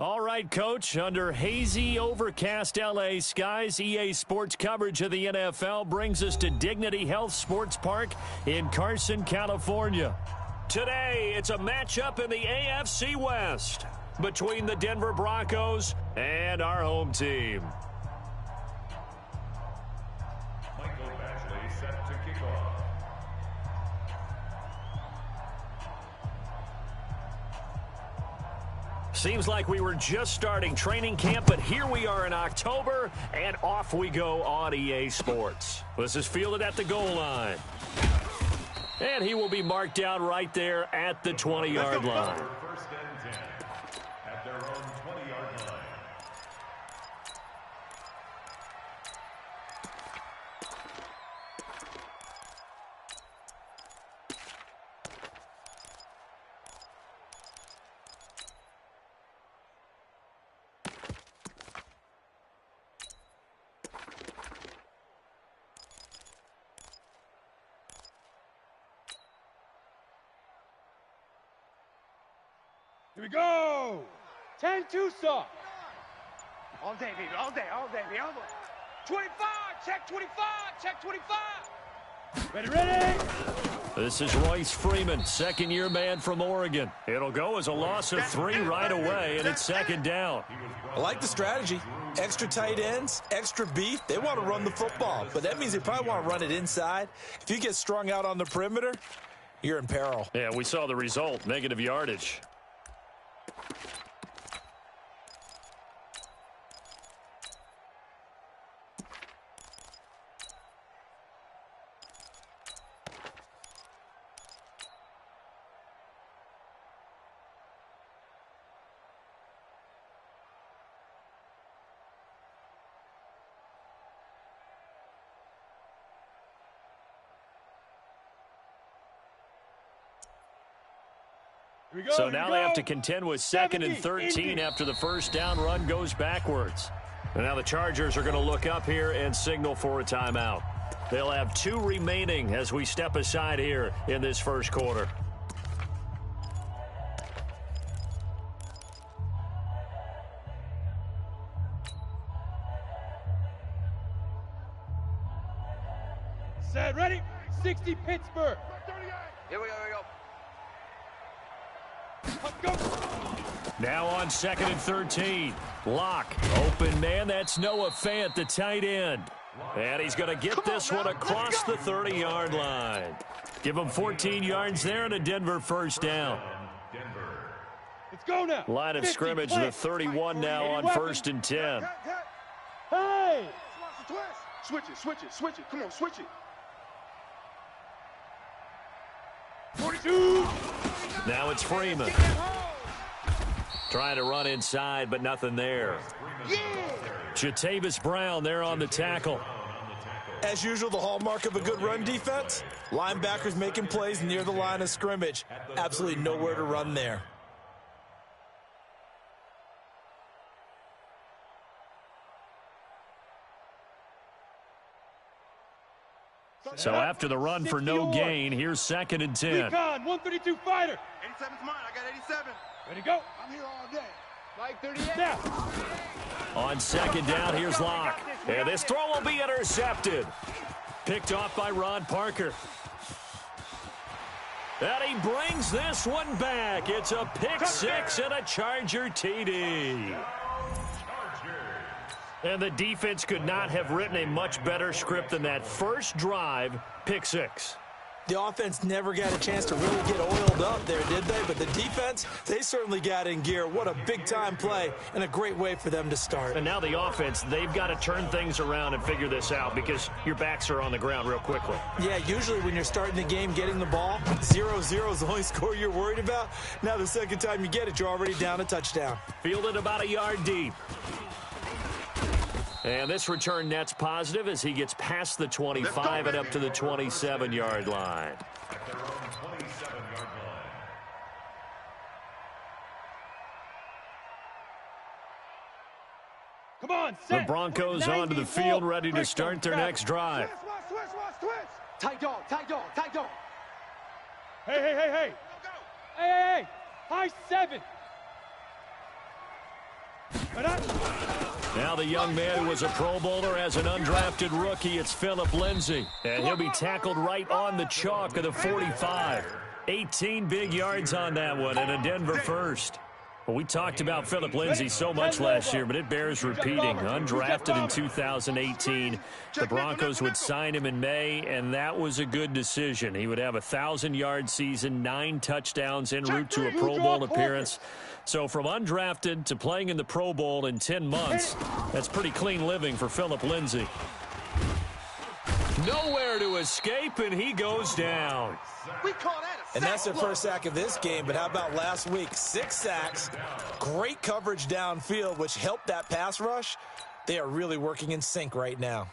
All right, Coach, under hazy, overcast L.A. skies, EA Sports coverage of the NFL brings us to Dignity Health Sports Park in Carson, California. Today, it's a matchup in the AFC West between the Denver Broncos and our home team. Set to kick off. Seems like we were just starting training camp, but here we are in October, and off we go on EA Sports. This is fielded at the goal line. And he will be marked down right there at the 20-yard line. First and 10 at their own 20-yard line. Here we go! 10-2 stop. All day, baby, all day, all day, baby, all day. 25, check 25, check 25. Ready? This is Royce Freeman, second-year man from Oregon. It'll go as a loss of 3 right away, and it's second down. I like the strategy. Extra tight ends, extra beef. They want to run the football, but that means they probably want to run it inside. If you get strung out on the perimeter, you're in peril. Yeah, we saw the result, negative yardage. So now they have to contend with 2nd and 13 after the first down run goes backwards. And now the Chargers are going to look up here and signal for a timeout. They'll have 2 remaining as we step aside here in this first quarter. Set, ready? 60 Pittsburgh. Here we go, here we go. Now on 2nd and 13. Lock. Open man. That's Noah Fant, the tight end. And he's going to get this one across the 30-yard line. Give him 14 yards there and a Denver first down. Let's go now. Line of scrimmage, the 31 now on 1st and 10. Hey! Switch it, switch it, switch it. Come on, switch it. 42. Now it's Freeman. Trying to run inside, but nothing there. Jatavis Brown there on the tackle. As usual, the hallmark of a good run defense, linebackers making plays near the line of scrimmage. Absolutely nowhere to run there. So after the run for no gain, here's 2nd and 10. Recon, 132 fighter. 87's mine, I got 87. Ready to go. I'm here all day. Like 38. Now. On 2nd down, here's Locke. And this throw will be intercepted. Picked off by Ron Parker. And he brings this one back. It's a pick 6 and a Charger TD. And the defense could not have written a much better script than that first drive, pick 6. The offense never got a chance to really get oiled up there, did they? But the defense, they certainly got in gear. What a big-time play and a great way for them to start. And now the offense, they've got to turn things around and figure this out because your backs are on the ground real quickly. Yeah, usually when you're starting the game, getting the ball, 0-0 is the only score you're worried about. Now the second time you get it, you're already down a touchdown. Fielded about a yard deep. And this return net's positive as he gets past the 25 and up to the 27-yard line. Come on, The Broncos onto the field, ready to start their next drive. Switch. Tight dog. Hey. Hey. High 7. Now the young man who was a Pro Bowler as an undrafted rookie, it's Phillip Lindsay. And he'll be tackled right on the chalk of the 45. 18 big yards on that one and a Denver first. Well, we talked about Phillip Lindsay so much last year, but it bears repeating. Undrafted in 2018. The Broncos would sign him in May, and that was a good decision. He would have a 1,000-yard season, 9 touchdowns en route to a Pro Bowl appearance. So from undrafted to playing in the Pro Bowl in 10 months, that's pretty clean living for Phillip Lindsay. Nowhere to escape, and he goes down. We call that a sack. And that's their first sack of this game, but how about last week? 6 sacks, great coverage downfield, which helped that pass rush. They are really working in sync right now.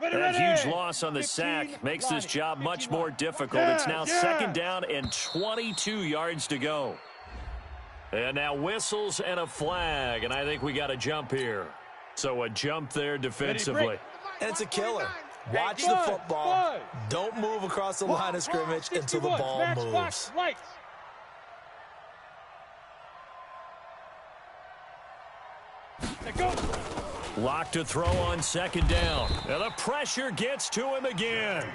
That huge loss on the sack makes this job much more difficult. It's now second down and 22 yards to go. And now whistles and a flag, and I think we got a jump here. So a jump there defensively. And it's a killer. Watch the football. Don't move across the line of scrimmage until the ball moves. Lock to throw on second down. And the pressure gets to him again.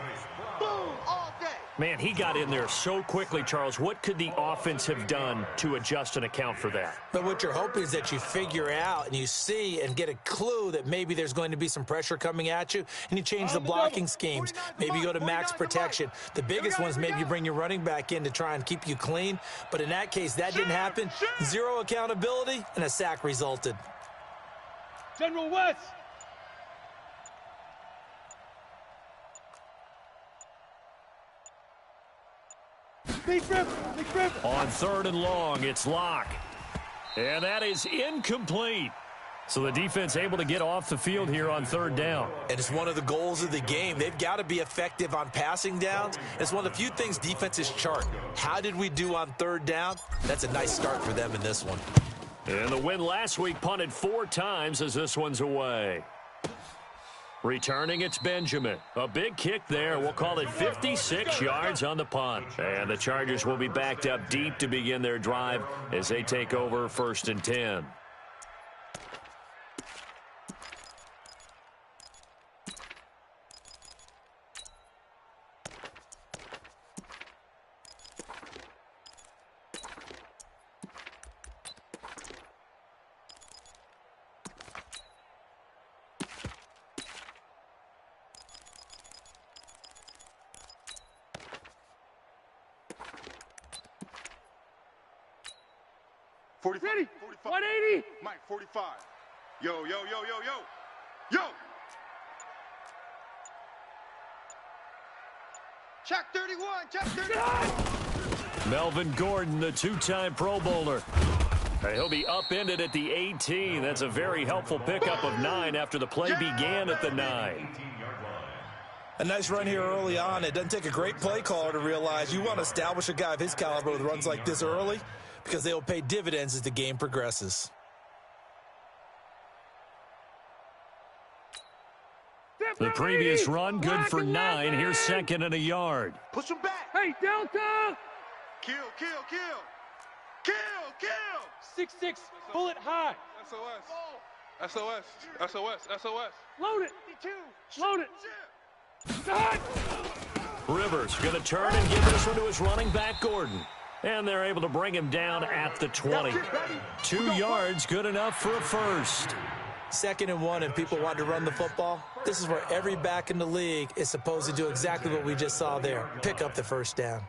Boom, all day. Man, he got in there so quickly, Charles. What could the offense have done to adjust and account for that? But what you're hoping is that you figure out and you see and get a clue that maybe there's going to be some pressure coming at you, and you change the blocking schemes. Maybe you go to max protection. The biggest one is maybe you bring your running back in to try and keep you clean. But in that case, that didn't happen. Zero accountability, and a sack resulted. General West. On third and long, it's Locke. And that is incomplete. So the defense able to get off the field here on third down. And it's one of the goals of the game. They've got to be effective on passing downs. It's one of the few things defenses chart. How did we do on third down? That's a nice start for them in this one. And the win last week punted 4 times as this one's away. Returning, it's Benjamin. A big kick there. We'll call it 56 yards on the punt. And the Chargers will be backed up deep to begin their drive as they take over 1st and 10. Ready? 180. Mike, 45. Yo, yo, yo, yo, yo. Yo! Check 31, check 31. Melvin Gordon, the 2-time Pro Bowler. He'll be upended at the 18. That's a very helpful pickup of 9 after the play began at the 9. A nice run here early on. It doesn't take a great play caller to realize you want to establish a guy of his caliber with runs like this early, because they will pay dividends as the game progresses. The previous run, good for 9. Here's second and a yard. Push him back. Hey, Delta. Kill, kill, kill. Kill, kill. 6-6, bullet high. SOS. SOS. SOS. SOS. Load it. 52. Load it. Rivers going to turn and give this one to his running back, Gordon. And they're able to bring him down at the 20. 2 yards, good enough for a first. 2nd and 1, and people want to run the football. This is where every back in the league is supposed to do exactly what we just saw there. Pick up the first down.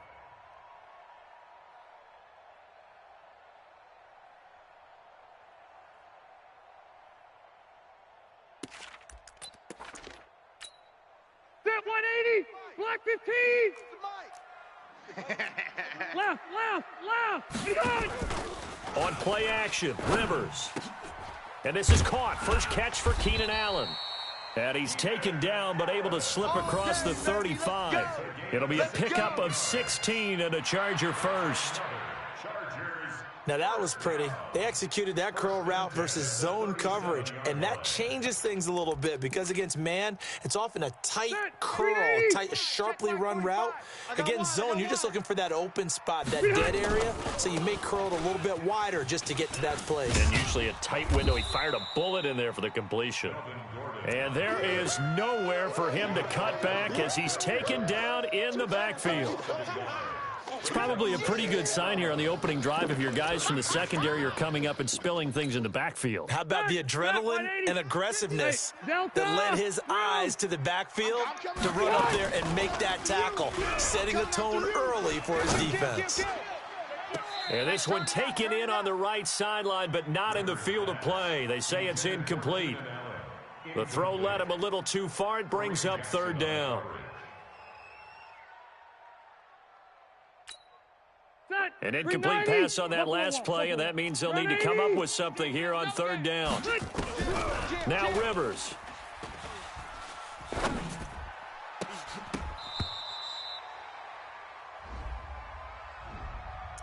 Step 180. Block 15. Left. Good. On play action, Rivers. And this is caught. First catch for Keenan Allen. And he's taken down but able to slip across the 35. It'll be a pickup of 16 and a Charger first. Chargers Now that was pretty. They executed that curl route versus zone coverage, and that changes things a little bit because against man, it's often a tight curl, tight, sharply run route. Against zone, you're just looking for that open spot, that dead area, so you may curl it a little bit wider just to get to that place. And usually a tight window. He fired a bullet in there for the completion. And there is nowhere for him to cut back as he's taken down in the backfield. It's probably a pretty good sign here on the opening drive if your guys from the secondary are coming up and spilling things in the backfield. How about the adrenaline and aggressiveness that led his eyes to the backfield to run up there and make that tackle, setting the tone early for his defense. And this one taken in on the right sideline, but not in the field of play. They say it's incomplete. The throw led him a little too far. It brings up third down. An incomplete pass on that last play, and that means they'll need to come up with something here on third down. Now Rivers.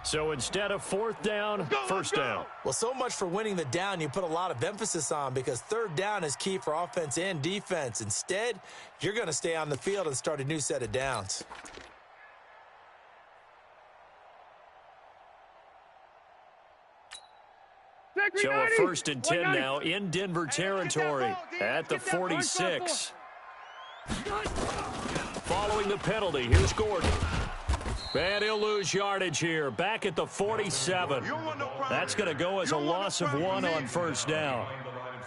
So instead of fourth down, first down. Well, so much for winning the down you put a lot of emphasis on because third down is key for offense and defense. Instead, you're going to stay on the field and start a new set of downs. So a 1st and 10 now in Denver territory at the 46. Following the penalty, here's Gordon. And he'll lose yardage here, back at the 47. That's going to go as a loss of 1 on first down.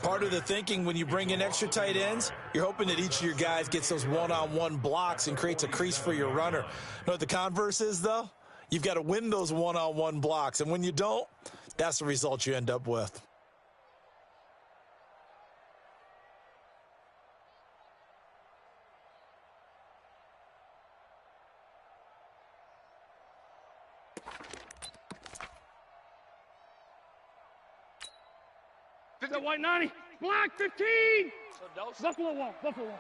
Part of the thinking when you bring in extra tight ends, you're hoping that each of your guys gets those one-on-one blocks and creates a crease for your runner. You know what the converse is, though? You've got to win those one-on-one blocks, and when you don't, that's the result you end up with. The white 90. Block 15. Buffalo 1. Buffalo 1.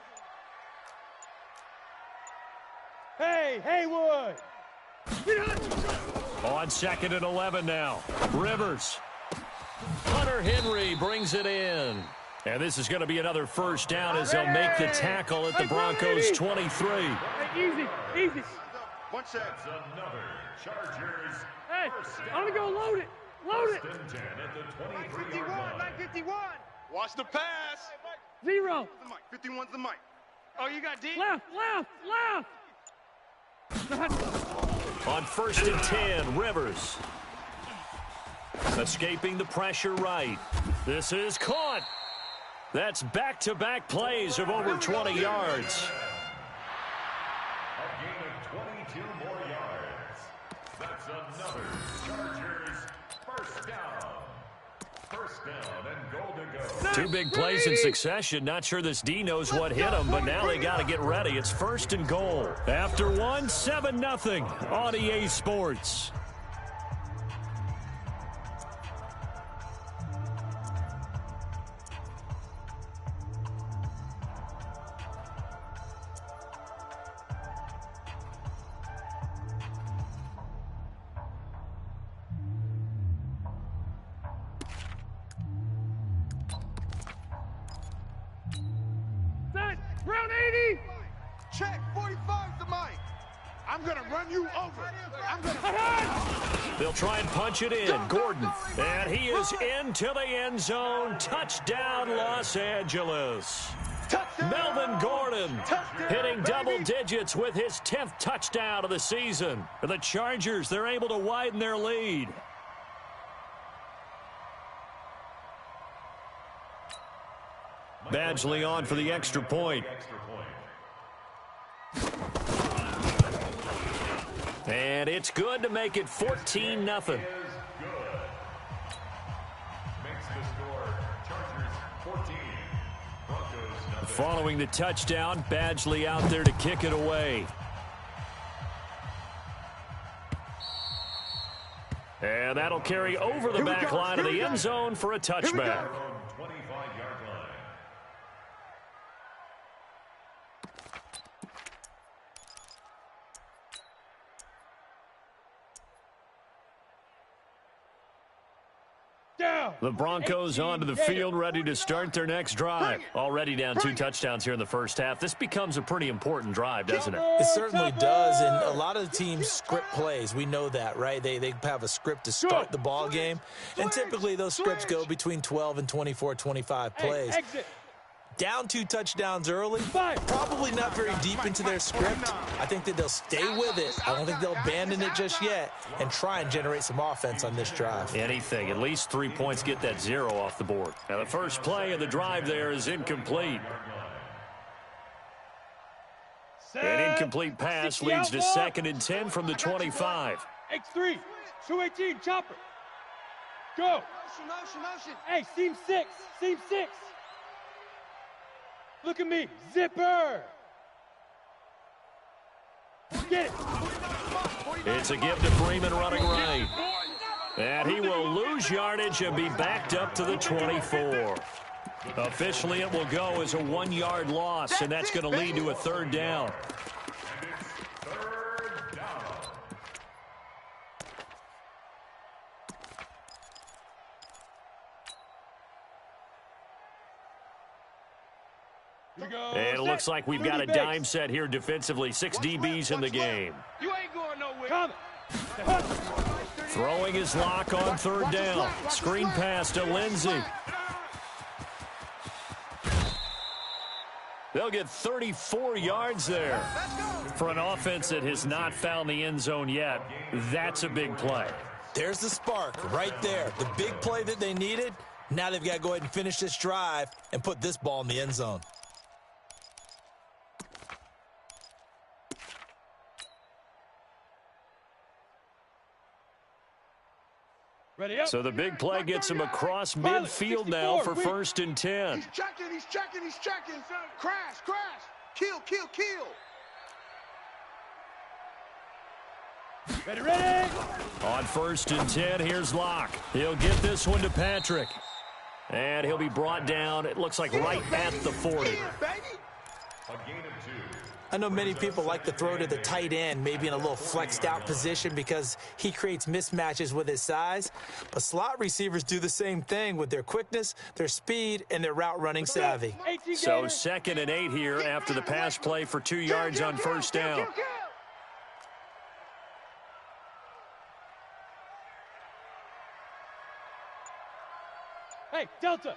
Hey, Haywood. On 2nd and 11 now. Rivers. Hunter Henry brings it in. And this is going to be another first down as they'll make the tackle at the Broncos 23. Easy. One set. Another Chargers. Hey, I'm going to go load it. Load it. 10 at the 23-yard 51, line. 51. Watch the pass. 0. The mic. 51's the mic. Oh, you got D? Left. On 1st and 10, Rivers. Escaping the pressure right. This is caught. That's back-to-back plays of over 20 yards. A gain of 22 more yards. That's another Chargers first down. First down and goal to go. 2 big plays in succession. Not sure this D knows what hit him, but now they got to get ready. It's 1st and goal. After 1, 7-0 on EA Sports. Round 80. Check. 45's the mic. I'm going to run you over. They'll try and punch it in. Gordon. And he is into the end zone. Touchdown, Los Angeles. Melvin Gordon hitting double digits with his 10th touchdown of the season. The Chargers, they're able to widen their lead. Badgley on for the extra point. And it's good to make it 14-0. Following the touchdown, Badgley out there to kick it away. And that'll carry over the back line of the end zone for a touchback. down. The Broncos onto the field, ready to start their next drive. Already down 2 touchdowns here in the first half. This becomes a pretty important drive, doesn't it? It certainly does, and a lot of the teams script plays. We know that, right? They have a script to start the ball game, and typically those scripts go between 12 and 24, 25 plays. Down 2 touchdowns early, probably not very deep into their script. I think that they'll stay with it. I don't think they'll abandon it just yet and try and generate some offense on this drive. Anything, at least 3 points, get that 0 off the board. Now the first play of the drive there is incomplete. An incomplete pass leads to 2nd and 10 from the 25. X3, 218, chopper. Go. Motion. Hey, seam 6. Look at me, zipper. Get it. It's a give to Freeman running right. And he will lose yardage and be backed up to the 24. Officially, it will go as a 1-yard loss, and that's going to lead to a 3rd down. And it looks like we've got a dime set here defensively. 6 DBs in the game. You ain't going nowhere. Throwing his lock on 3rd down. Screen pass to Lindsey. They'll get 34 yards there. For an offense that has not found the end zone yet, that's a big play. There's the spark right there. The big play that they needed. Now they've got to go ahead and finish this drive and put this ball in the end zone. So the big play gets him across midfield now for 1st and 10. He's checking. Crash. Kill. Ready. On 1st and 10, here's Locke. He'll get this one to Patrick. And he'll be brought down, it looks like right at the 40. I know many people like to throw to the tight end, maybe in a little flexed out position because he creates mismatches with his size. But slot receivers do the same thing with their quickness, their speed, and their route running savvy. So 2nd and 8 here after the pass play for 2 yards on 1st down. Hey, Delta.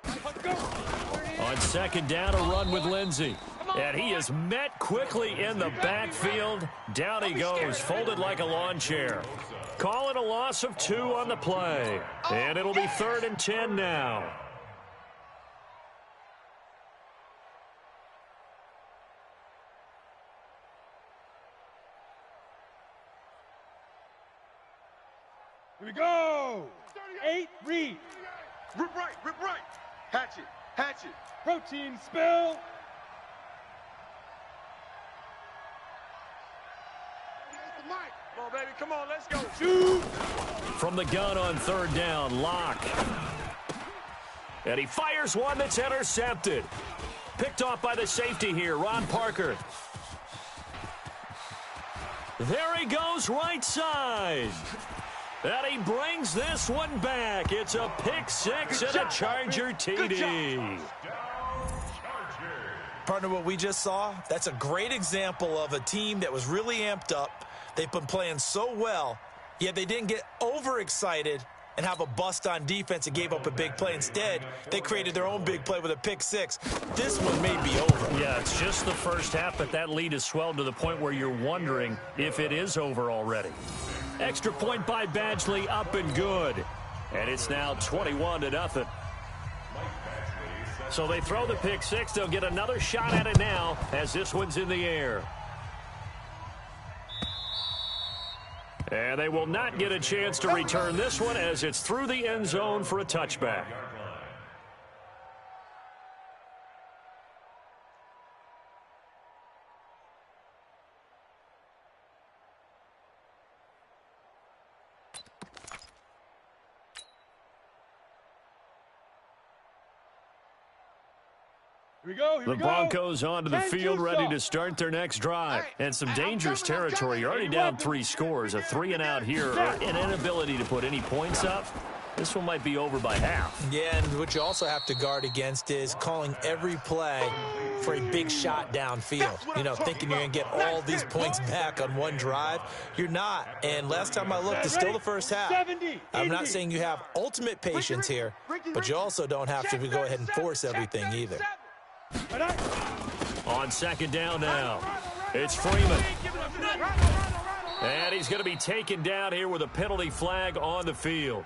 On 2nd down, a run with Lindsey. And he is met quickly in the backfield. Down he goes, folded like a lawn chair. Call it a loss of 2 on the play. And it'll be 3rd and 10 now. Here we go. 8, read. Rip right. Hatchet. Protein spill. Come on, baby. Come on, let's go. Shoot. From the gun on 3rd down, Locke. And he fires one that's intercepted. Picked off by the safety here, Ron Parker. There he goes, right side. And he brings this one back. It's a pick 6 and a Charger TD. Partner, what we just saw, that's a great example of a team that was really amped up. They've been playing so well, yet they didn't get overexcited and have a bust on defense and gave up a big play. Instead, they created their own big play with a pick 6. This one may be over. Yeah, it's just the first half, but that lead has swelled to the point where you're wondering if it is over already. Extra point by Badgley, up and good. And it's now 21-0. So they throw the pick 6. They'll get another shot at it now as this one's in the air. And they will not get a chance to return this one as it's through the end zone for a touchback. The Broncos onto the field, ready to start their next drive. And some dangerous territory. You're already down 3 scores. A 3-and-out here, or an inability to put any points up. This one might be over by half. Yeah, and what you also have to guard against is calling every play for a big shot downfield. You know, thinking you're going to get all these points back on one drive. You're not. And last time I looked, it's still the first half. I'm not saying you have ultimate patience here, but you also don't have to go ahead and force everything either. On second down now, it's Freeman. And he's going to be taken down here with a penalty flag on the field.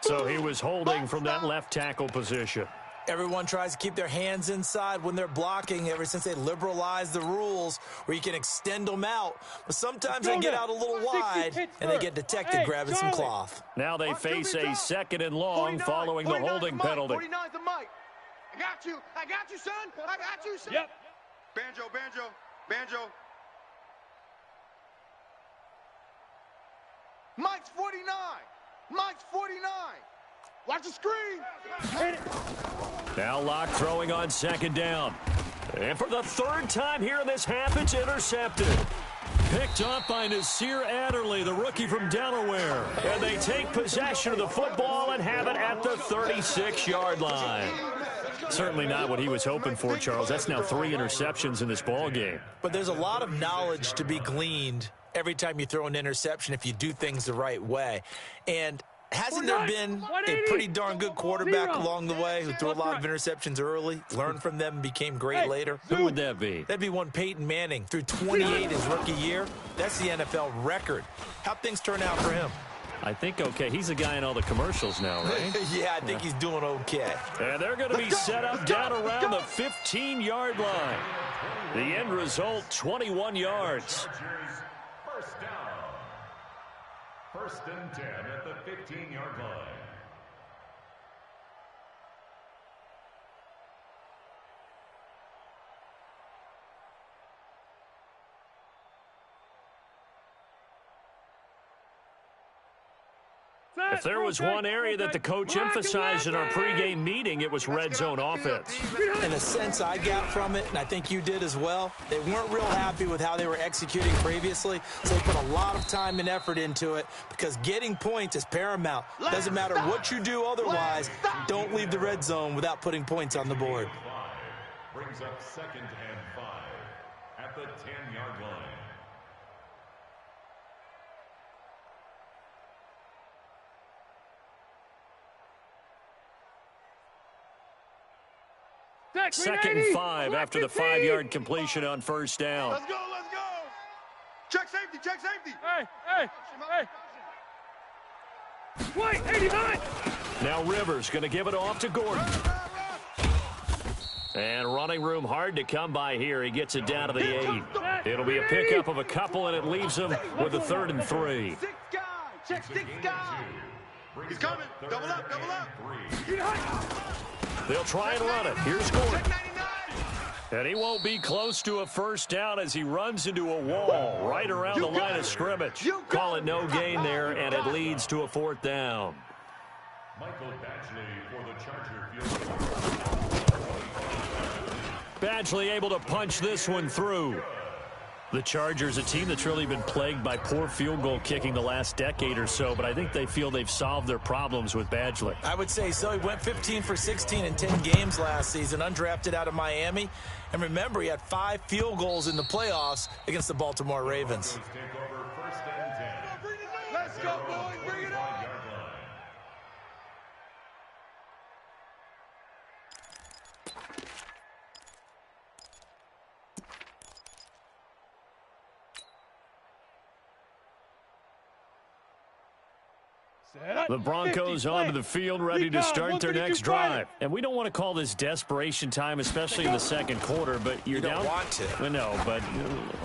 So he was holding from that left tackle position. Everyone tries to keep their hands inside when they're blocking ever since they liberalized the rules where you can extend them out. But sometimes they get out a little wide and they get detected grabbing some cloth. Now they face a second and long following the holding penalty. 49's the mic. I got you, son. I got you, son. Yep. Banjo, banjo, banjo. Mike's 49. Mike's 49. Watch the screen. Now Locke throwing on second down. And for the third time here in this half, it's intercepted. Picked up by Nasir Adderley, the rookie from Delaware. And they take possession of the football and have it at the 36-yard line. Certainly not what he was hoping for, Charles. That's now 3 interceptions in this ball game. But there's a lot of knowledge to be gleaned every time you throw an interception if you do things the right way. And hasn't there been a pretty darn good quarterback along the way who threw a lot of interceptions early, learned from them, and became great later? Who would that be? That'd be one Peyton Manning. Threw 28 his rookie year. That's the NFL record. How'd things turn out for him? I think okay. He's a guy in all the commercials now, right? Yeah, I think he's doing okay. And they're going to be set up down around the 15-yard line. The end result, 21 yards. First down. First and 10 at the 15-yard line. If there was one area that the coach emphasized in our pregame meeting, it was red zone offense. In a sense, I got from it, and I think you did as well, they weren't real happy with how they were executing previously, so they put a lot of time and effort into it because getting points is paramount. Doesn't matter what you do otherwise, don't leave the red zone without putting points on the board. Brings up second and 5 at the 10-yard line. Second and 5 after the 5-yard completion on first down. Let's go, let's go. Check safety, check safety. Hey. Wait, 89. Now Rivers going to give it off to Gordon. And running room hard to come by here. He gets it down to the 8. It'll be a pickup of a couple, and it leaves him with a 3rd and 3. 6 guy, check 6 guy. He's coming, double up, double up. They'll try and run it. Here's Gordon. And he won't be close to a first down as he runs into a wall right around the line of scrimmage. Call it no gain there, and it leads to a 4th down. Michael Badgley for the Charger field goal. Badgley able to punch this one through. The Chargers, a team that's really been plagued by poor field goal kicking the last decade or so, but I think they feel they've solved their problems with Badgley. I would say so. He went 15 for 16 in 10 games last season, undrafted out of Miami. And remember, he had 5 field goals in the playoffs against the Baltimore Ravens. Take over first and 10. Let's go, boys, bring it on. The Broncos onto the field, ready to start their next drive. And we don't want to call this desperation time, especially in the second quarter, but you're down. You don't want to. Well, no, but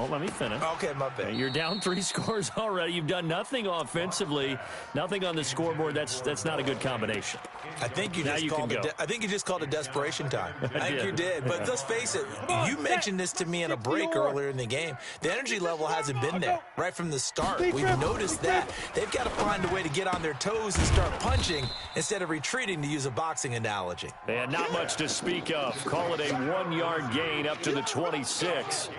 let me finish. Okay, my bad. You're down 3 scores already. You've done nothing offensively, nothing on the scoreboard. That's not a good combination. I think you just called it. I think you just called it desperation time. I think you did. But let's face it. You mentioned this to me in a break earlier in the game. The energy level hasn't been there right from the start. We've noticed that. They've got to find a way to get on their toes and start punching instead of retreating, to use a boxing analogy. And not much to speak of. Call it a 1-yard gain up to the 26.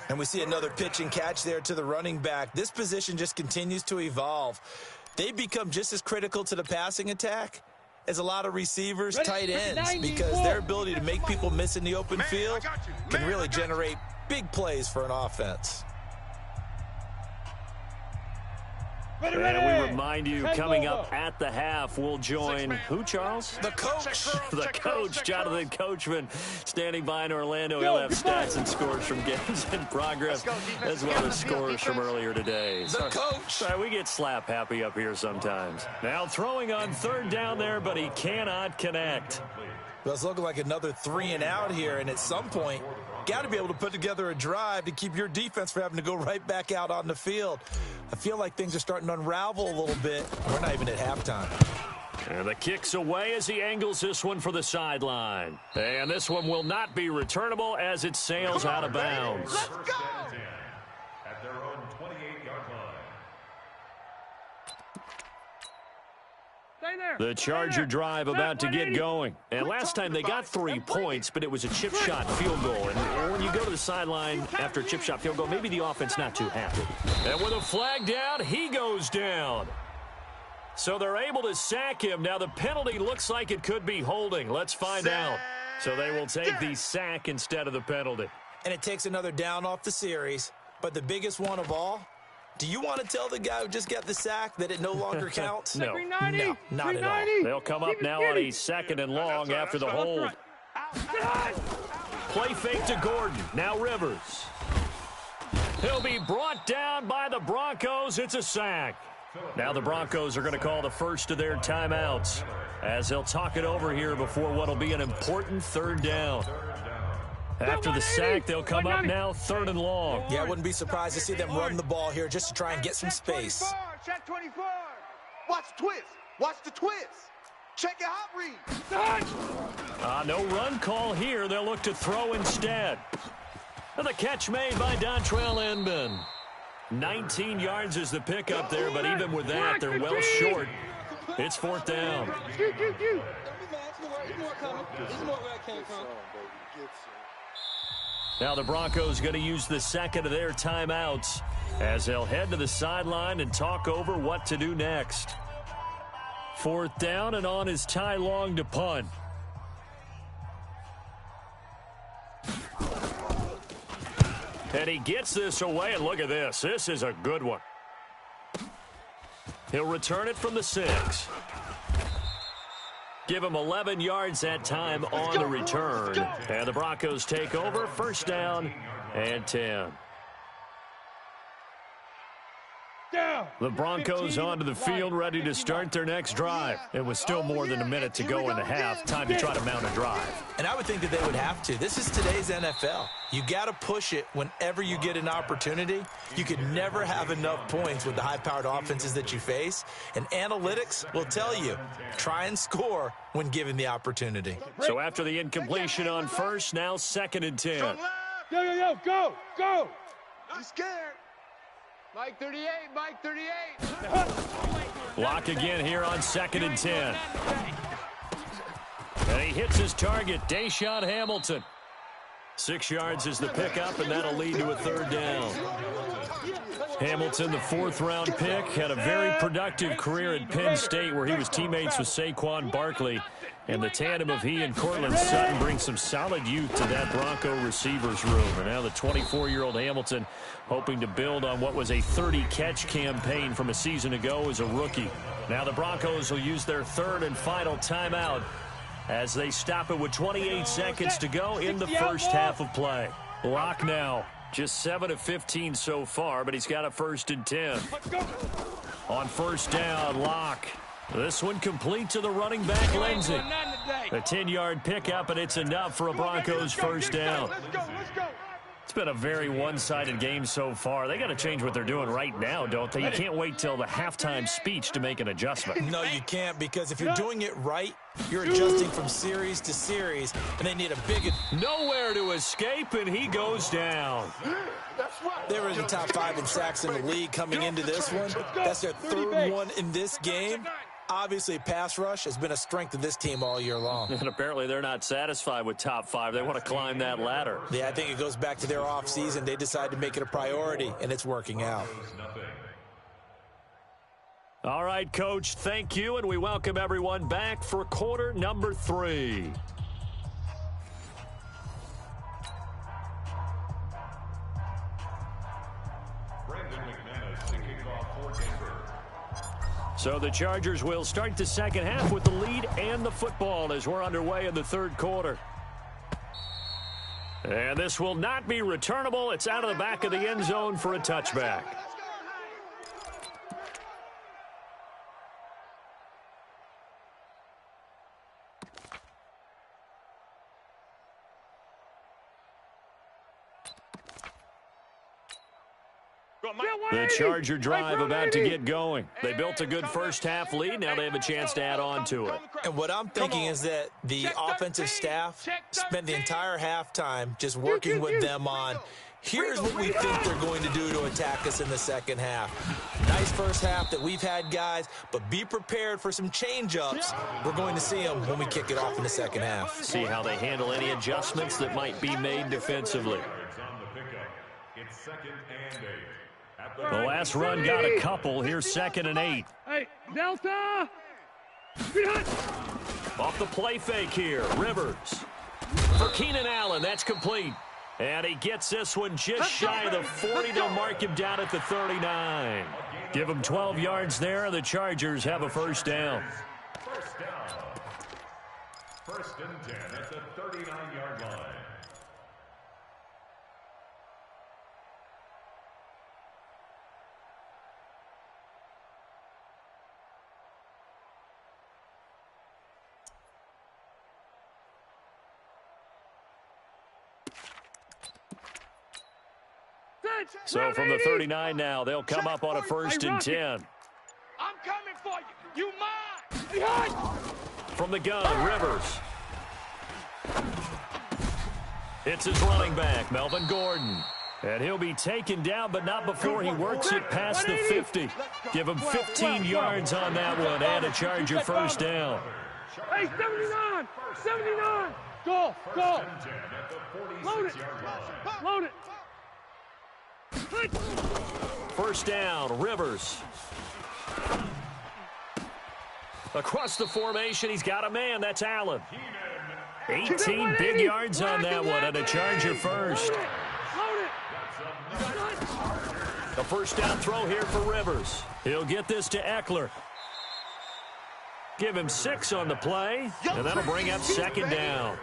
And we see another pitch and catch there to the running back. This position just continues to evolve. they become just as critical to the passing attack as a lot of receivers, tight ends, because their ability to make people miss in the open field can really generate big plays for an offense. And we remind you, coming up at the half, we'll join who, Charles? The coach. The coach, Jonathan Coachman, standing by in Orlando. He'll have stats and scores from games in progress, as well as scores from earlier today. The coach. Sorry, we get slap happy up here sometimes. Now throwing on third down there, but he cannot connect. Well, it's looking like another 3 and out here, and at some point, got to be able to put together a drive to keep your defense from having to go right back out on the field. I feel like things are starting to unravel a little bit. We're not even at halftime. And the kick's away as he angles this one for the sideline. And this one will not be returnable as it sails out of bounds. Let's go! At their own 28-yard line. Stay there. The Charger drive about to get going. And last time they got 3 points, but it was a chip shot field goal. And when you go to the sideline after a chip shot field goal, maybe the offense not too happy. And with a flag down, he goes down. So they're able to sack him. Now the penalty looks like it could be holding. Let's find out. So they will take the sack instead of the penalty. And it takes another down off the series. But the biggest one of all, do you want to tell the guy who just got the sack that it no longer counts? No. No, not at all. They'll come up now on a 2nd and long after the hold. Play fake to Gordon. Now Rivers. He'll be brought down by the Broncos. It's a sack. Now the Broncos are going to call the first of their timeouts as they'll talk it over here before what will be an important 3rd down. After the sack, they'll come up now 3rd and long. Yeah, I wouldn't be surprised to see them run the ball here just to try and get some space. Check 24. Watch the twist. Watch the twist. Check your hot read. No run call here. They'll look to throw instead. And the catch made by Dontrell Inman. 19 yards is the pickup there, but even with that, they're well short. It's 4th down. Now the Broncos going to use the 2nd of their timeouts as they'll head to the sideline and talk over what to do next. 4th down, and on is Ty Long to punt. And he gets this away, and look at this. This is a good one. He'll return it from the 6. Give him 11 yards that time on the return. And the Broncos take over, 1st down and 10. The Broncos onto the field, ready to start their next drive. It was still more than a minute to go in the half. Time to try to mount a drive. And I would think that they would have to. This is today's NFL. You got to push it whenever you get an opportunity. You could never have enough points with the high-powered offenses that you face. And analytics will tell you, try and score when given the opportunity. So after the incompletion on 1st, now 2nd and 10. Go, go. I'm scared. Mike 38, Mike 38. Block again here on 2nd and 10. And he hits his target, Deshaun Hamilton. 6 yards is the pickup, and that'll lead to a 3rd down. Hamilton, the 4th-round pick, had a very productive career at Penn State where he was teammates with Saquon Barkley. And the tandem of he and Cortland Sutton brings some solid youth to that Bronco receivers room. And now the 24-year-old Hamilton hoping to build on what was a 30-catch campaign from a season ago as a rookie. Now the Broncos will use their 3rd and final timeout as they stop it with 28 seconds to go in the first half of play. Locke now, just 7 of 15 so far, but he's got a 1st and 10. On 1st down, Locke. This one complete to the running back, Lindsey. A 10-yard pickup, and it's enough for a Broncos 1st down. It's been a very one-sided game so far. They got to change what they're doing right now, don't they? You can't wait till the halftime speech to make an adjustment. No, you can't, because if you're doing it right, you're adjusting from series to series, and they need a big... Nowhere to escape, and he goes down. They were in the top 5 in sacks in the league coming into this one. That's their 3rd one in this game. Obviously, pass rush has been a strength of this team all year long. And apparently they're not satisfied with top 5. They want to climb that ladder. Yeah, I think it goes back to their offseason. They decided to make it a priority, and it's working out. All right, Coach, thank you, and we welcome everyone back for quarter number 3. So the Chargers will start the second half with the lead and the football as we're underway in the third quarter. And this will not be returnable. It's out of the back of the end zone for a touchback. The Charger drive about to get going. They built a good first half lead. Now they have a chance to add on to it. And what I'm thinking is that the offensive staff spent the entire halftime just working with them on, here's what we think they're going to do to attack us in the second half. Nice first half that we've had, guys, but be prepared for some change-ups. We're going to see them when we kick it off in the second half. See how they handle any adjustments that might be made defensively. It's 2nd and 8. The last run got a couple. Here's 2nd and 8. Hey, Delta! Off the play fake here. Rivers. For Keenan Allen, that's complete. And he gets this one just shy of the 40. They'll mark him down at the 39. Give him 12 yards there, and the Chargers have a first down. First down. 1st and 10 at the 39-yard line. So from the 39 now, they'll come up on a 1st and 10. I'm coming for you. You mine. From the gun, Rivers. It's his running back, Melvin Gordon. And he'll be taken down, but not before he works it past the 50. Give him 15 yards on that one and a Charger first down. Hey, 79! 79! Go! Go! Load it! Load it! First down, Rivers. Across the formation, he's got a man. That's Allen. 18 big yards on that one, and a Charger first. A first down throw here for Rivers. He'll get this to Eckler. Give him 6 on the play, and that'll bring up 2nd down.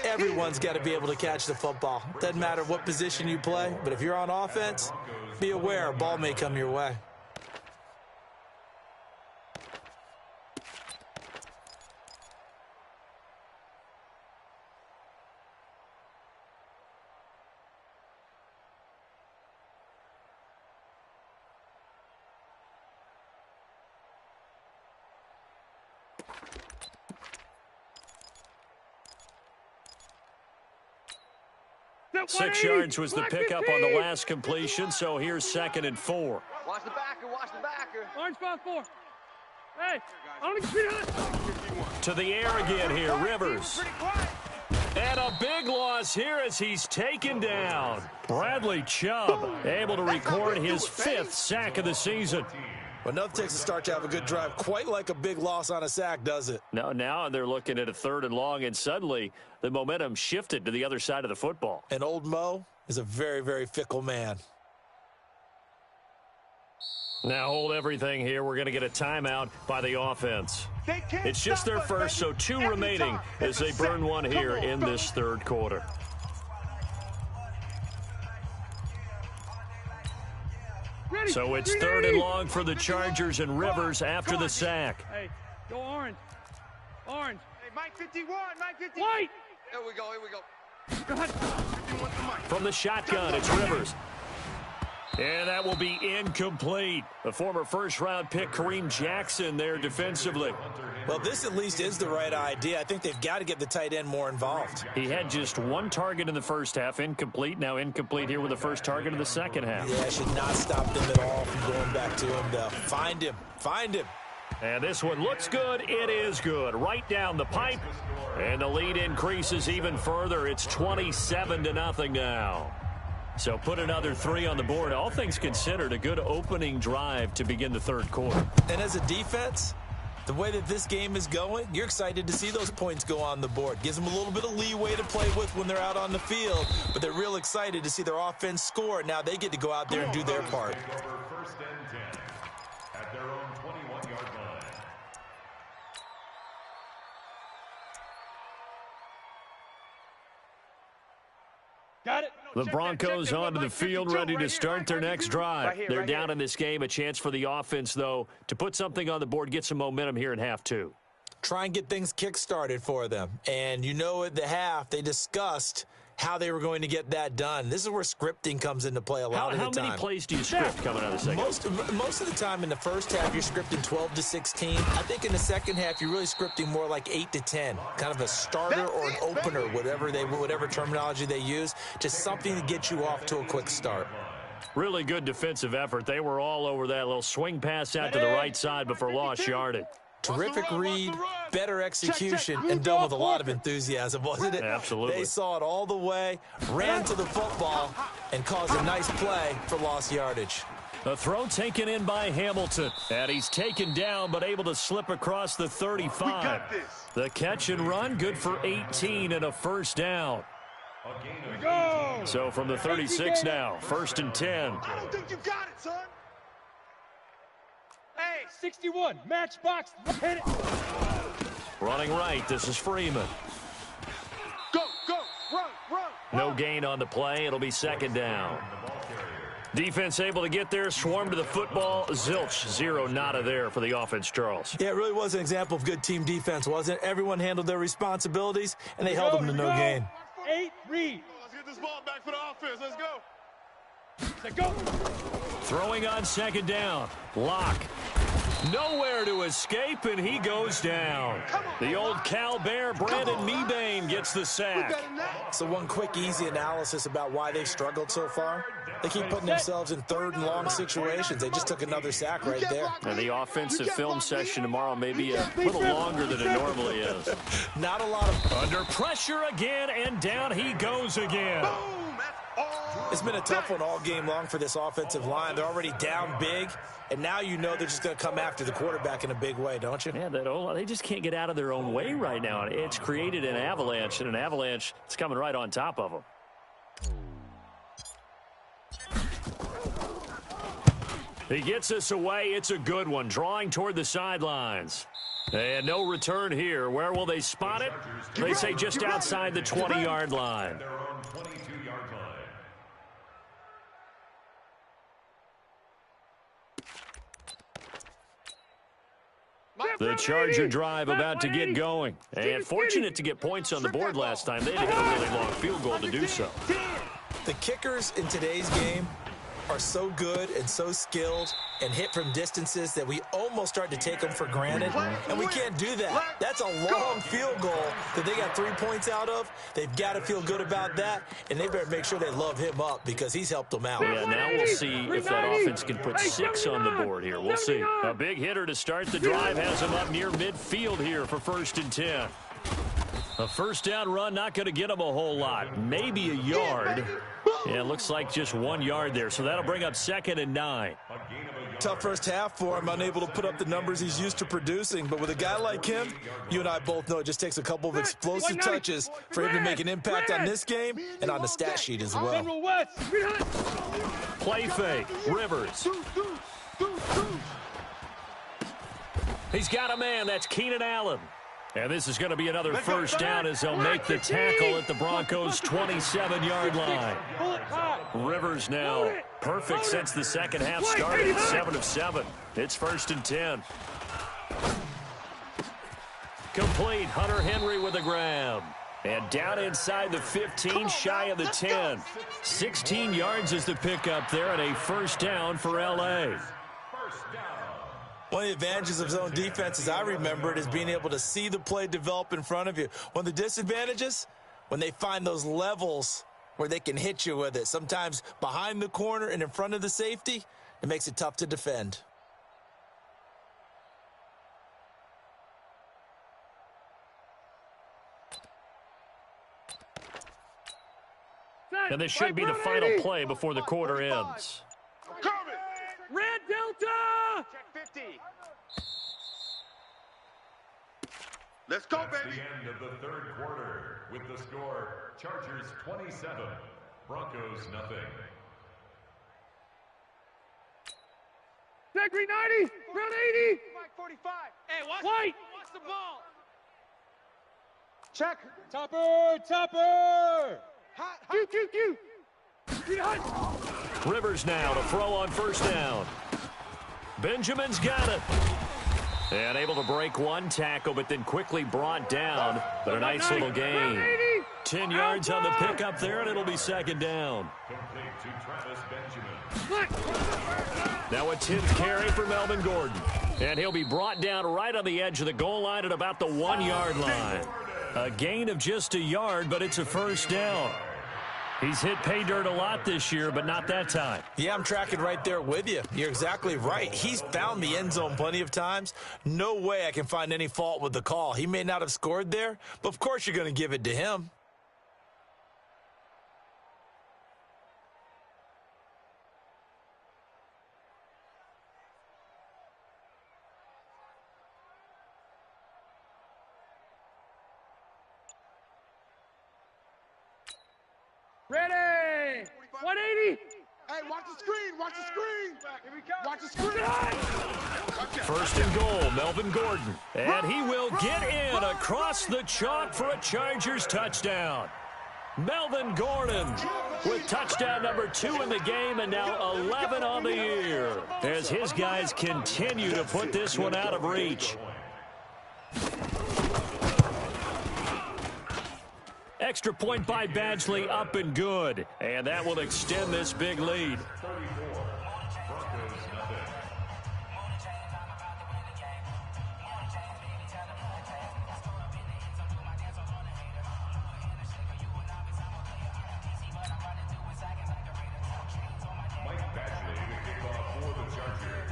Everyone's got to be able to catch the football. Doesn't matter what position you play, but if you're on offense, be aware a ball may come your way. Six yards was the pickup on the last completion, so here's 2nd and 4. Watch the backer, watch the backer. Orange 5-4. Hey, I want to get behind. To the air again here, Rivers. And a big loss here as he's taken down. Bradley Chubb able to record his 5th sack of the season. Well, enough takes to start to have a good drive, quite like a big loss on a sack, does it? No, now they're looking at a 3rd and long, and suddenly the momentum shifted to the other side of the football. And old Mo is a very, very fickle man. Now hold everything here. We're going to get a timeout by the offense. It's just their first, so 2 remaining as they burn one here in this 3rd quarter. So it's 3rd and long for the Chargers and Rivers after the sack. Hey, go orange. Orange. Hey, Mike 51, Mike 51. White. Here we go, here we go. Go ahead. From the shotgun, it's Rivers. And that will be incomplete. The former first-round pick, Kareem Jackson, there defensively. Well, this at least is the right idea. I think they've got to get the tight end more involved. He had just 1 target in the first half, incomplete. Now incomplete here with the first target of the second half. Yeah, should not stop them at all from going back to him, though. Find him. Find him. And this one looks good. It is good. Right down the pipe. And the lead increases even further. It's 27-0 now. So put another 3 on the board. All things considered, a good opening drive to begin the third quarter. And as a defense, the way that this game is going, you're excited to see those points go on the board. Gives them a little bit of leeway to play with when they're out on the field, but they're real excited to see their offense score. Now they get to go out there and do their part. First and 10 at their own 21-yard line. Got it. The Broncos onto the field, ready to start their next drive. They're right down here. in this game. A chance for the offense, though, to put something on the board, get some momentum here in half 2. Try and get things kick-started for them. And you know at the half, they discussed how they were going to get that done. This is where scripting comes into play a lot of the time. How many plays do you script coming out of the second? Most of the time in the first half, you're scripting 12 to 16. I think in the second half, you're really scripting more like 8 to 10, kind of a starter or an opener, whatever terminology they use, just something to get you off to a quick start. Really good defensive effort. They were all over that little swing pass out to the right side, but for lost yardage. Terrific read, better execution, and done with a lot of enthusiasm, wasn't it? Absolutely. They saw it all the way, ran to the football, and caused a nice play for lost yardage. The throw taken in by Hamilton, and he's taken down but able to slip across the 35. We got this. The catch and run, good for 18 and a first down. Go. So from the 36 now, first and 10. I don't think you got it, son. Hey, 61. Matchbox. Hit it. Running right, this is Freeman. Go, run. No gain on the play. It'll be second down. Defense able to get there, swarm to the football. Zilch, 0 nada there for the offense, Charles. Yeah, it really was an example of good team defense, wasn't it? Everyone handled their responsibilities, and they held them to no gain. 8, read. Let's get this ball back for the offense. Let's go. Say go. Throwing on second down. Lock. Nowhere to escape, and he goes down. The old Cal Bear, Brandon Mebane, gets the sack. So one quick, easy analysis about why they've struggled so far. They keep putting themselves in third and long situations. They just took another sack right there. And the offensive film session tomorrow may be a little longer than it normally is. Not a lot of... Under pressure again, and down he goes again. It's been a tough one all game long for this offensive line. They're already down big, and now you know they're just going to come after the quarterback in a big way, don't you? Yeah, they just can't get out of their own way right now. It's created an avalanche, and an avalanche is coming right on top of them. He gets us away. It's a good one. Drawing toward the sidelines. And no return here. Where will they spot it? They say just outside the 20-yard line. Their own 22-yard line. The Charger drive about to get going. And fortunate to get points on the board last time. They had to hit a really long field goal to do so. The kickers in today's game are so good and so skilled and hit from distances that we almost start to take them for granted, and we can't do that. That's a long field goal that they got 3 points out of. They've got to feel good about that, and they better make sure they love him up because he's helped them out. Yeah, now we'll see if that offense can put 6 on the board here. We'll see. A big hitter to start the drive has him up near midfield here for first and 10. A first down run, not going to get him a whole lot. Maybe a yard. Yeah, it looks like just 1 yard there, so that'll bring up second and 9. Tough first half for him, unable to put up the numbers he's used to producing. But with a guy like him, you and I both know it just takes a couple of explosive touches for him to make an impact on this game and on the stat sheet as well. General West. Play fake. Rivers. He's got a man. That's Keenan Allen. And this is going to be another first down as they'll make the tackle at the Broncos' 27-yard line. Rivers now perfect since the second half started, 7 of 7. It's first and 10. Complete. Hunter Henry with a grab. And down inside the 15, shy of the 10. 16 yards is the pickup there, and a first down for L.A. One of the advantages of zone defense, as I remember it, is being able to see the play develop in front of you. One of the disadvantages, when they find those levels where they can hit you with it, sometimes behind the corner and in front of the safety, it makes it tough to defend. And this should be the final play before the quarter ends. Coming. Red Delta! Check 50. Let's go, That's baby. the end of the third quarter with the score Chargers 27, Broncos nothing. Zachary 90, round 80. Mike 45. Hey, watch, White. watch the ball. Check. Topper. Hot. Q. Green hot. Rivers now to throw on first down. Benjamin's got it. And able to break one tackle, but then quickly brought down. But a nice little gain. 10 yards on the pickup there, and it'll be second down. Complete to Travis Benjamin. Now a 10th carry for Melvin Gordon. And he'll be brought down right on the edge of the goal line at about the 1-yard line. A gain of just a yard, but it's a first down. He's hit pay dirt a lot this year, but not that time. Yeah, I'm tracking right there with you. You're exactly right. He's found the end zone plenty of times. No way I can find any fault with the call. He may not have scored there, but of course you're going to give it to him. Ready. 180. Hey, watch the screen. Watch the screen. Here we go. Watch the screen. First and goal, Melvin Gordon. And he will get in across the chalk for a Chargers touchdown. Melvin Gordon with touchdown number 2 in the game and now 11 on the year as his guys continue to put this one out of reach. Extra point by Badgley, up and good. And that will extend this big lead. 34, Broncos nothing. Mike Badgley to kick off for the Chargers.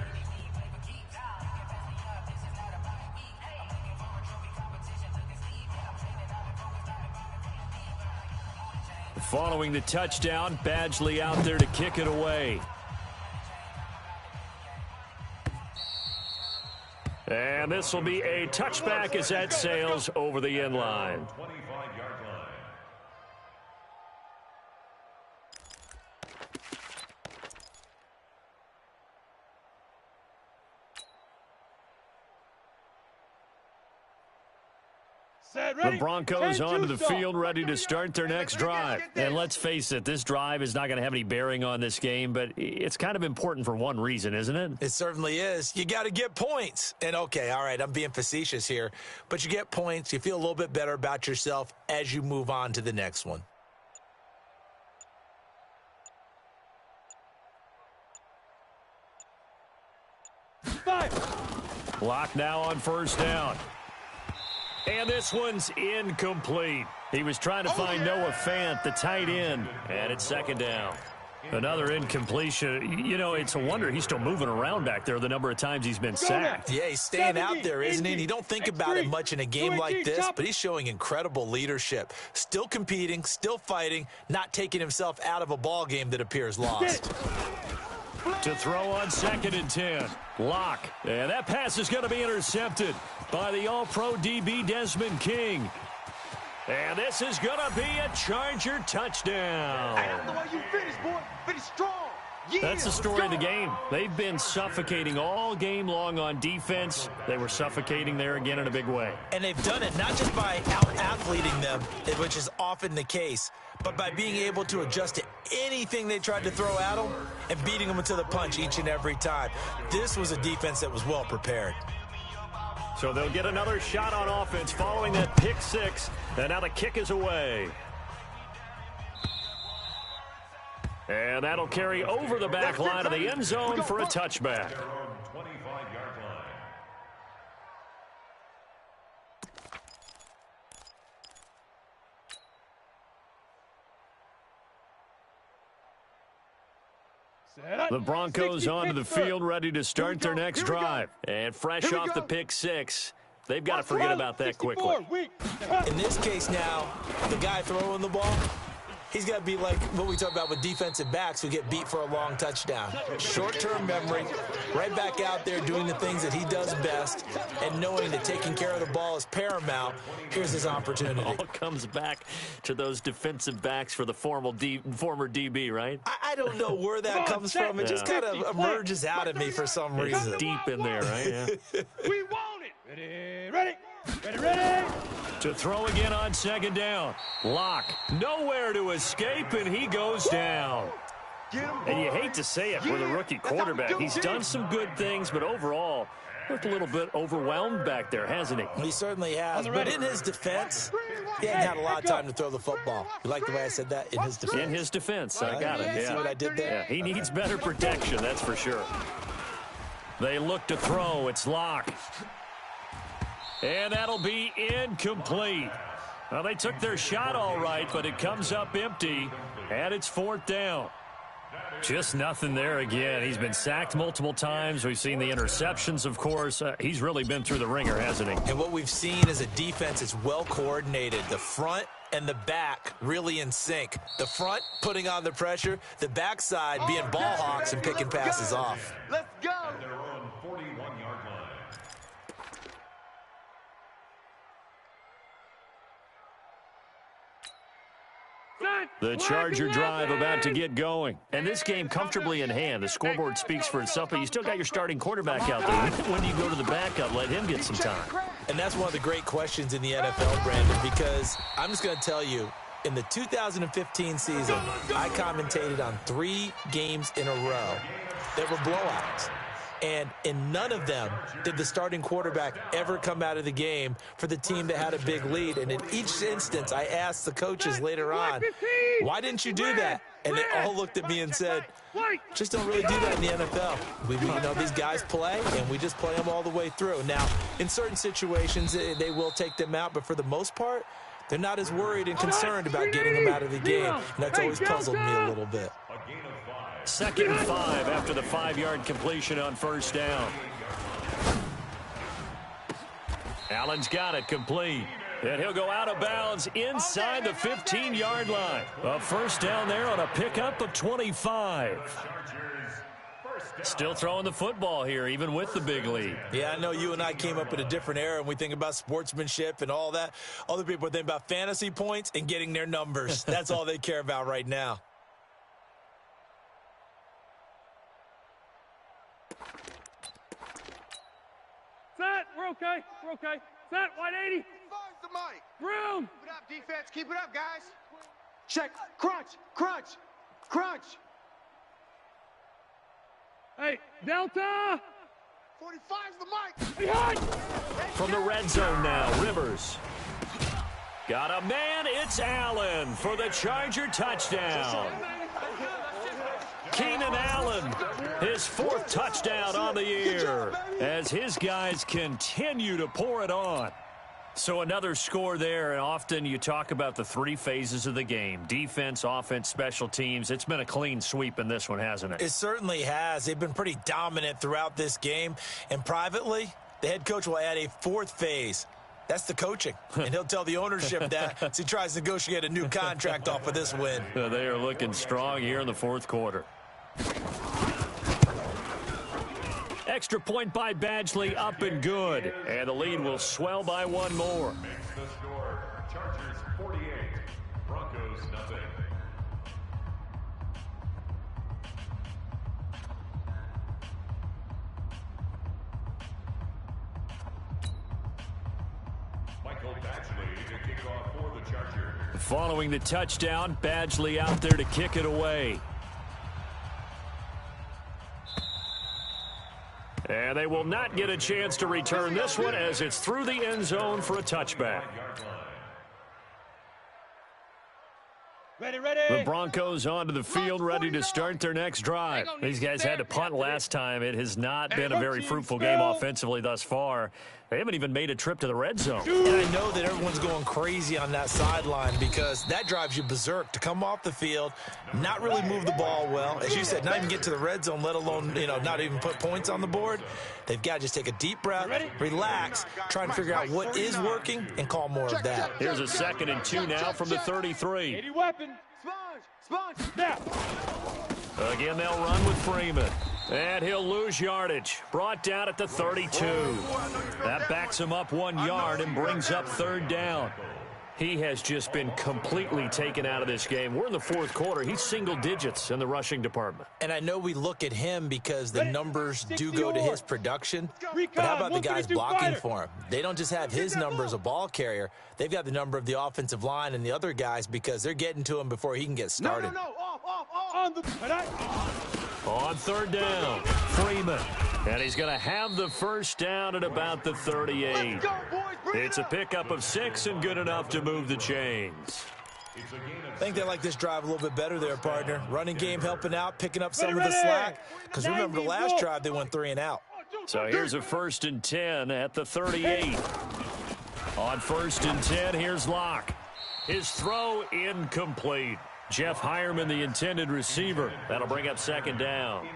Following the touchdown, Badgley out there to kick it away. And this will be a touchback as that sails over the end line. 25-yard line. The Broncos onto the field, ready to start their next drive. And let's face it, this drive is not going to have any bearing on this game, but it's kind of important for one reason, isn't it? It certainly is. You got to get points. And, okay, all right, I'm being facetious here. But you get points. You feel a little bit better about yourself as you move on to the next one. Lock now on first down. And this one's incomplete. He was trying to find Noah Fant, the tight end, and it's second down. Another incompletion. You know, it's a wonder he's still moving around back there the number of times he's been sacked. Yeah, he's staying out there, isn't he? And you don't think about it much in a game like this, but he's showing incredible leadership. Still competing, still fighting, not taking himself out of a ball game that appears lost. To throw on 2nd and 10. Lock. And that pass is going to be intercepted by the All-Pro DB Desmond King. And this is going to be a Charger touchdown. I like the way you finish, boy. Finish strong. Yeah, That's the story of the game. They've been suffocating all game long on defense. They were suffocating there again in a big way. And they've done it not just by out-athleting them, which is often the case, but by being able to adjust to anything they tried to throw at them and beating them to the punch each and every time. This was a defense that was well prepared. So they'll get another shot on offense following that pick six. And now the kick is away. And that'll carry over the back line of the end zone for a touchback. Their own 25-yard line. The Broncos onto the field, ready to start their next drive. And fresh off the pick six, they've got to forget about that quickly. In this case now, the guy throwing the ball, He's got to be like what we talk about with defensive backs who get beat for a long touchdown. Short-term memory, right back out there doing the things that he does best, and knowing that taking care of the ball is paramount. Here's his opportunity. It all comes back to those defensive backs for the former DB, right? I don't know where that comes from. It just kind of emerges out of me for some reason. It's deep in there, right? Yeah. We want it. Ready. To throw again on second down. Lock. Nowhere to escape, and he goes down. And you hate to say it with a rookie quarterback. He's done some good things, but overall, looked a little bit overwhelmed back there, hasn't he? He certainly has. But in his defense, he hadn't had a lot of time to throw the football. You like the way I said that? In his defense. In his defense. I got it. Yeah. See what I did there? Yeah, he needs better protection, that's for sure. They look to throw. It's Lock. And that'll be incomplete. Well, they took their shot all right, but it comes up empty, and it's fourth down. Just nothing there again. He's been sacked multiple times. We've seen the interceptions, of course. He's really been through the ringer, hasn't he? And what we've seen is a defense that's well coordinated. The front and the back really in sync. The front putting on the pressure, the backside being ball hawks and picking passes off. Let's go. Their own 41-yard line. The Charger drive about to get going. And this game comfortably in hand. The scoreboard speaks for itself, but you still got your starting quarterback out there. When do you go to the backup? Let him get some time. And that's one of the great questions in the NFL, Brandon, because I'm just going to tell you, in the 2015 season, I commentated on 3 games in a row that were blowouts. And in none of them did the starting quarterback ever come out of the game for the team that had a big lead. And in each instance, I asked the coaches later on, why didn't you do that? And they all looked at me and said, just don't really do that in the NFL. These guys play, and we just play them all the way through. Now, in certain situations, they will take them out, but for the most part, they're not as worried and concerned about getting them out of the game. And that's always puzzled me a little bit. 2nd and 5 after the 5-yard completion on first down. Allen's got it complete. And he'll go out of bounds inside the 15-yard line. A first down there on a pickup of 25. Still throwing the football here, even with the big lead. Yeah, I know you and I came up in a different era, and we think about sportsmanship and all that. Other people think about fantasy points and getting their numbers. That's all they care about right now. Set. We're okay. Set. 180. Fire's the mic. Room. Keep it up, defense. Keep it up, guys. Check. Crunch. Hey, Delta. 45's the mic. Behind. From the red zone now, Rivers. Got a man, it's Allen for the Charger touchdown. Keenan Allen, his 4th touchdown on the year as his guys continue to pour it on. So another score there, and often you talk about the 3 phases of the game: defense, offense, special teams. It's been a clean sweep in this one, hasn't it? It certainly has. They've been pretty dominant throughout this game. And privately, the head coach will add a 4th phase. That's the coaching. And he'll tell the ownership that as he tries to negotiate a new contract off of this win. They are looking strong here in the 4th quarter. Extra point by Badgley, up and good. And the lead will swell by 1 more. Makes the score. Chargers 48, Broncos nothing. Michael Badgley to kick off for the Chargers. Following the touchdown, Badgley out there to kick it away. And they will not get a chance to return this one as it's through the end zone for a touchback. The Broncos onto the field, ready to start their next drive. These guys had to punt last time. It has not been a very fruitful game offensively thus far. They haven't even made a trip to the red zone. And I know that everyone's going crazy on that sideline because that drives you berserk to come off the field, not really move the ball well. As you said, not even get to the red zone, let alone, not even put points on the board. They've got to just take a deep breath, relax, try and figure out what is working and call more of that. Here's a 2nd and 2 now from the 33. 80 weapon. Sponge. Now. Again, they'll run with Freeman. And he'll lose yardage. Brought down at the 32. That backs him up 1 yard and brings up third down. He has just been completely taken out of this game. We're in the fourth quarter. He's single digits in the rushing department. And I know we look at him because the numbers do go to his production. But how about the guys blocking for him? They don't just have his number as a ball carrier. They've got the number of the offensive line and the other guys because they're getting to him before he can get started. No. Off. On third down, Freeman. And he's going to have the first down at about the 38. Let's go, boys. It's a pickup of 6 and good enough to move the chains. I think they like this drive a little bit better there, partner. Running game helping out, picking up some of the slack. Because remember, the last drive, they went 3 and out. So here's a 1st and 10 at the 38. On 1st and 10, here's Locke. His throw incomplete. Jeff Hireman, the intended receiver. That'll bring up 2nd down.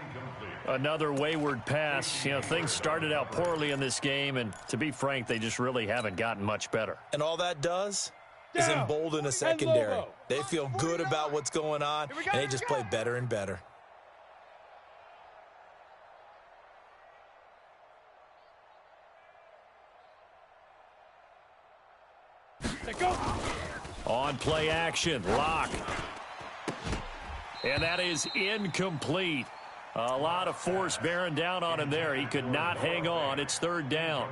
Another wayward pass. You know, things started out poorly in this game, and to be frank, they just really haven't gotten much better. And all that does is embolden a secondary. They feel good about what's going on, and they just play better and better. On play action, Locke. And that is incomplete. A lot of force bearing down on him there. He could not hang on. It's 3rd down.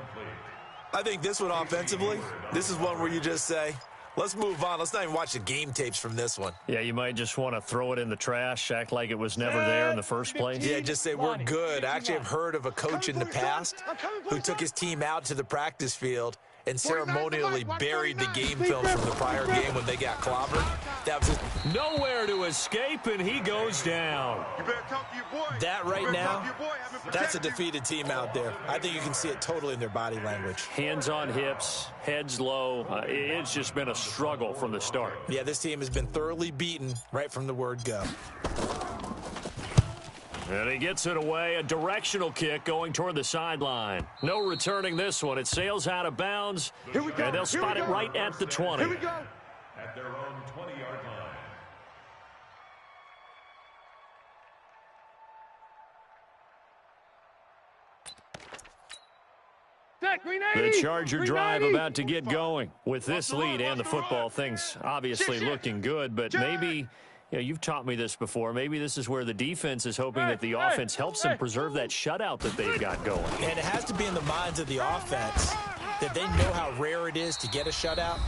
I think this one offensively, this is one where you just say, let's move on. Let's not even watch the game tapes from this one. Yeah, you might just want to throw it in the trash, act like it was never there in the first place. Yeah, just say we're good. I actually have heard of a coach in the past who took his team out to the practice field and ceremonially buried the game film from the prior game when they got clobbered. That was just nowhere to escape, and he goes down. That right now, that's a defeated team out there. I think you can see it totally in their body language. Hands on hips, heads low. It's just been a struggle from the start. Yeah, this team has been thoroughly beaten right from the word go. And he gets it away, a directional kick going toward the sideline. No returning this one. It sails out of bounds, and they'll spot it right at the 20. At their own 20-yard line. The Charger drive about to get going. With this lead and the football, things obviously looking good, but maybe, you know, you've taught me this before, maybe this is where the defense is hoping that the offense helps them preserve that shutout that they've got going. And it has to be in the minds of the offense that they know how rare it is to get a shutout.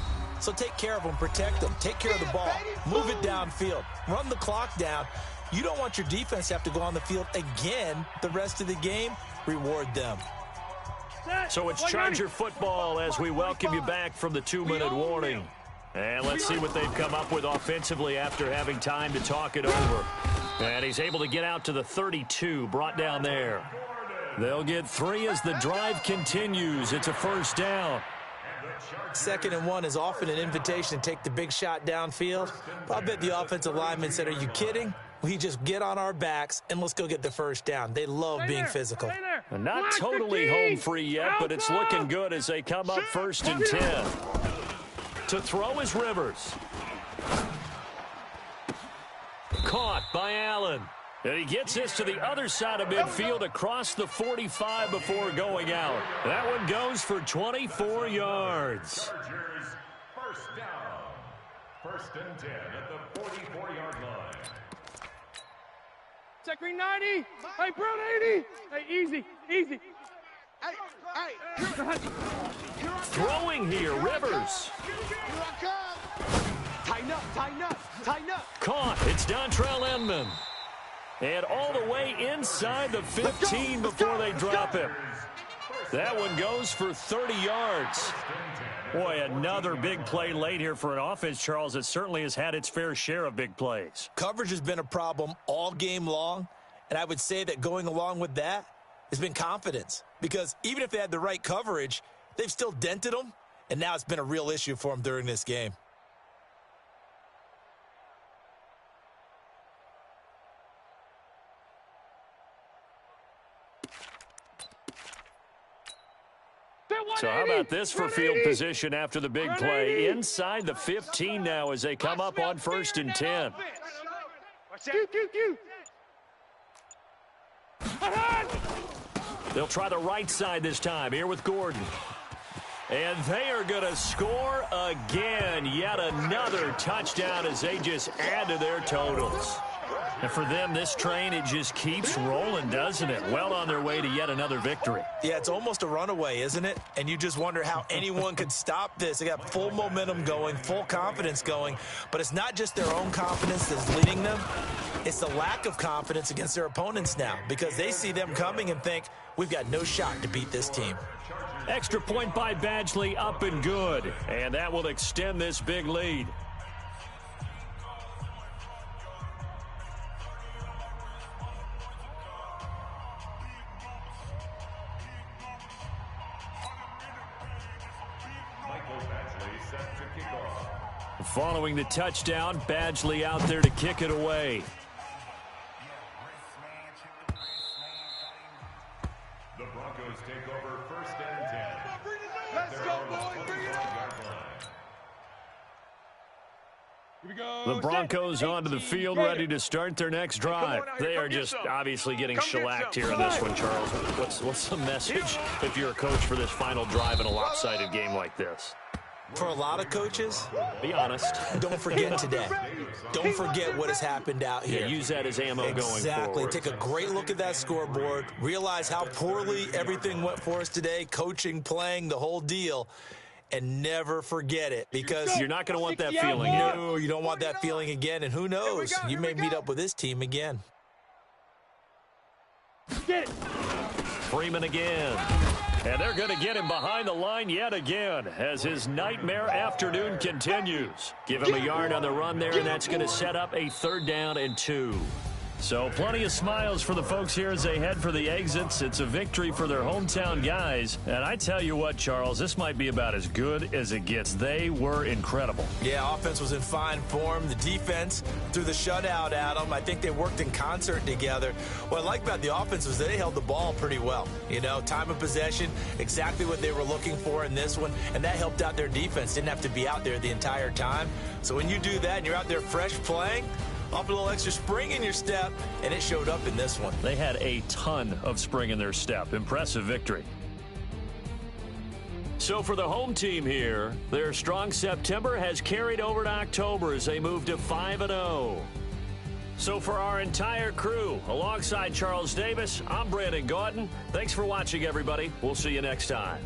So take care of them, protect them, take care of the ball, move it downfield, run the clock down. You don't want your defense to have to go on the field again the rest of the game. Reward them. So it's Charger football as we welcome you back from the 2-minute warning. And let's see what they've come up with offensively after having time to talk it over. And he's able to get out to the 32, brought down there. They'll get 3 as the drive continues. It's a 1st down. 2nd and 1 is often an invitation to take the big shot downfield. But I bet the offensive lineman said, are you kidding? We just get on our backs and let's go get the 1st down. They love being physical. And not totally home free yet, but it's looking good as they come up 1st and 10. To throw is Rivers. Caught by Allen. And he gets this to the other side of midfield across the 45 before going out. That one goes for 24 yards. Chargers, 1st down. 1st and 10 at the 44-yard line. Check green 90. Hey, Brown 80. Hey, easy. Throwing here, Rivers. Tighten up. Caught. It's Dontrell Inman. And all the way inside the 15 before they drop him. That one goes for 30 yards. Boy, another big play late here for an offense, Charles, that certainly has had its fair share of big plays. Coverage has been a problem all game long, and I would say that going along with that has been confidence. Because even if they had the right coverage, they've still dented them, and now it's been a real issue for them during this game. So how about this for field position after the big play? Inside the 15 now as they come up on 1st and 10. They'll try the right side this time here with Gordon. And they are going to score again. Yet another touchdown as they just add to their totals. And for them, this train, it just keeps rolling, doesn't it? Well on their way to yet another victory. Yeah, it's almost a runaway, isn't it? And you just wonder how anyone could stop this. They got full momentum going, full confidence going. But it's not just their own confidence that's leading them. It's the lack of confidence against their opponents now because they see them coming and think, we've got no shot to beat this team. Extra point by Badgley, up and good. And that will extend this big lead. Following the touchdown, Badgley out there to kick it away. The Broncos take over 1st and 10. Let's go, boys. Bring it on. The Broncos onto the field, ready to start their next drive. They are just obviously getting shellacked here in this one, Charles. What's the message if you're a coach for this final drive in a lopsided game like this? For a lot of coaches, be honest. Don't forget today. Don't forget what has happened out here. Yeah, use that as ammo going forward. Exactly. Take a great look at that scoreboard. Realize how poorly everything went for us today. Coaching, playing, the whole deal. And never forget it because you're not going to want that feeling. No, you don't want that feeling again. And who knows? You may meet up with this team again. Get it. Freeman again. And they're going to get him behind the line yet again as his nightmare afternoon continues. Give him a yard on the run there, and that's going to set up a 3rd down and 2. So plenty of smiles for the folks here as they head for the exits. It's a victory for their hometown guys. And I tell you what, Charles, this might be about as good as it gets. They were incredible. Yeah, offense was in fine form. The defense threw the shutout at them. I think they worked in concert together. What I like about the offense was they held the ball pretty well. You know, time of possession, exactly what they were looking for in this one. And that helped out their defense. Didn't have to be out there the entire time. So when you do that and you're out there fresh playing, off a little extra spring in your step, and it showed up in this one. They had a ton of spring in their step. Impressive victory. So for the home team here, their strong September has carried over to October as they move to 5-0. So for our entire crew, alongside Charles Davis, I'm Brandon Gautin. Thanks for watching, everybody. We'll see you next time.